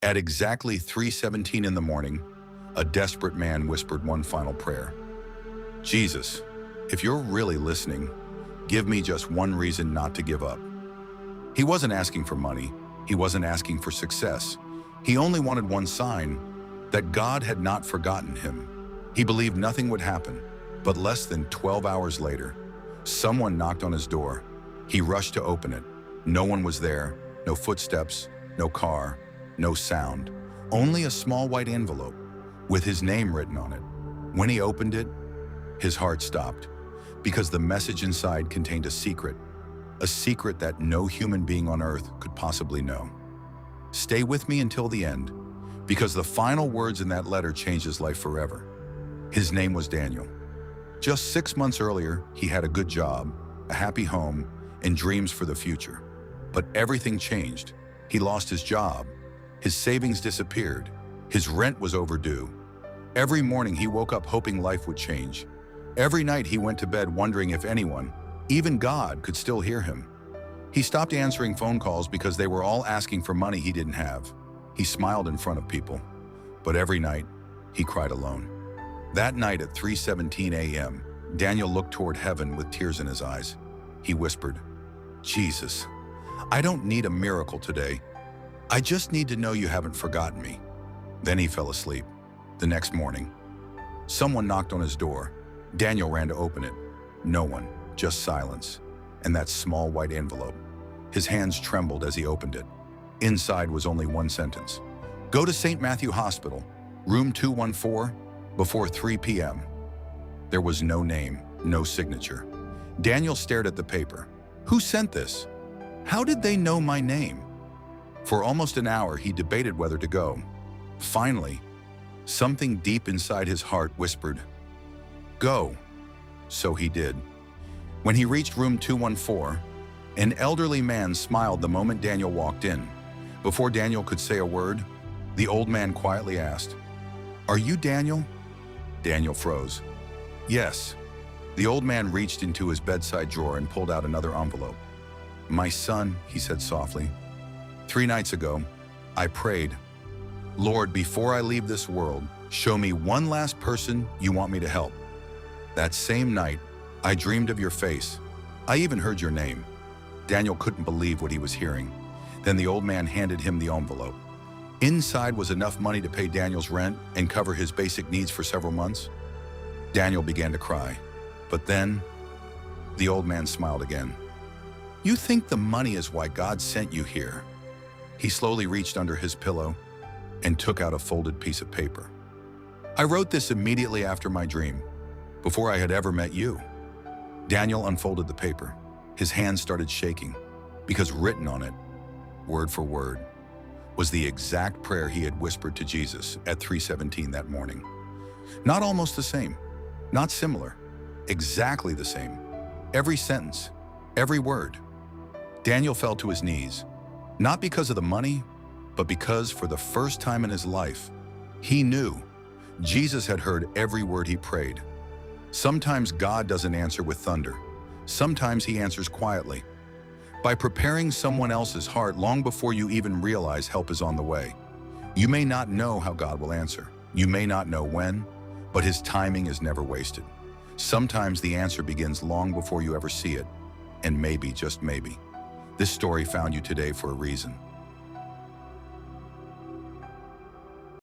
At exactly 3:17 in the morning, a desperate man whispered one final prayer. Jesus, if you're really listening, give me just one reason not to give up. He wasn't asking for money. He wasn't asking for success. He only wanted one sign that God had not forgotten him. He believed nothing would happen, but less than 12 hours later, someone knocked on his door. He rushed to open it. No one was there, no footsteps, no car, no sound, only a small white envelope with his name written on it. When he opened it, his heart stopped because the message inside contained a secret that no human being on earth could possibly know. Stay with me until the end, because the final words in that letter changed his life forever. His name was Daniel. Just 6 months earlier, he had a good job, a happy home, and dreams for the future. But everything changed. He lost his job. His savings disappeared. His rent was overdue. Every morning he woke up hoping life would change. Every night he went to bed wondering if anyone, even God, could still hear him. He stopped answering phone calls because they were all asking for money he didn't have. He smiled in front of people, but every night he cried alone. That night at 3:17 a.m., Daniel looked toward heaven with tears in his eyes. He whispered, Jesus, I don't need a miracle today. I just need to know you haven't forgotten me. Then he fell asleep. The next morning, someone knocked on his door. Daniel ran to open it. No one, just silence, and that small white envelope. His hands trembled as he opened it. Inside was only one sentence. Go to St. Matthew Hospital, room 214, before 3 p.m. There was no name, no signature. Daniel stared at the paper. Who sent this? How did they know my name? For almost an hour, he debated whether to go. Finally, something deep inside his heart whispered, go. So he did. When he reached room 214, an elderly man smiled the moment Daniel walked in. Before Daniel could say a word, the old man quietly asked, Are you Daniel? Daniel froze. Yes. The old man reached into his bedside drawer and pulled out another envelope. My son, he said softly, 3 nights ago, I prayed, Lord, before I leave this world, show me one last person you want me to help. That same night, I dreamed of your face. I even heard your name. Daniel couldn't believe what he was hearing. Then the old man handed him the envelope. Inside was enough money to pay Daniel's rent and cover his basic needs for several months. Daniel began to cry. But then, the old man smiled again. You think the money is why God sent you here? He slowly reached under his pillow and took out a folded piece of paper. I wrote this immediately after my dream, before I had ever met you. Daniel unfolded the paper. His hands started shaking because written on it, word for word, was the exact prayer he had whispered to Jesus at 3:17 that morning. Not almost the same, not similar, exactly the same. Every sentence, every word. Daniel fell to his knees, not because of the money, but because for the first time in his life, he knew Jesus had heard every word he prayed. Sometimes God doesn't answer with thunder. Sometimes he answers quietly, by preparing someone else's heart long before you even realize help is on the way. You may not know how God will answer. You may not know when, but his timing is never wasted. Sometimes the answer begins long before you ever see it, and maybe, just maybe, this story found you today for a reason.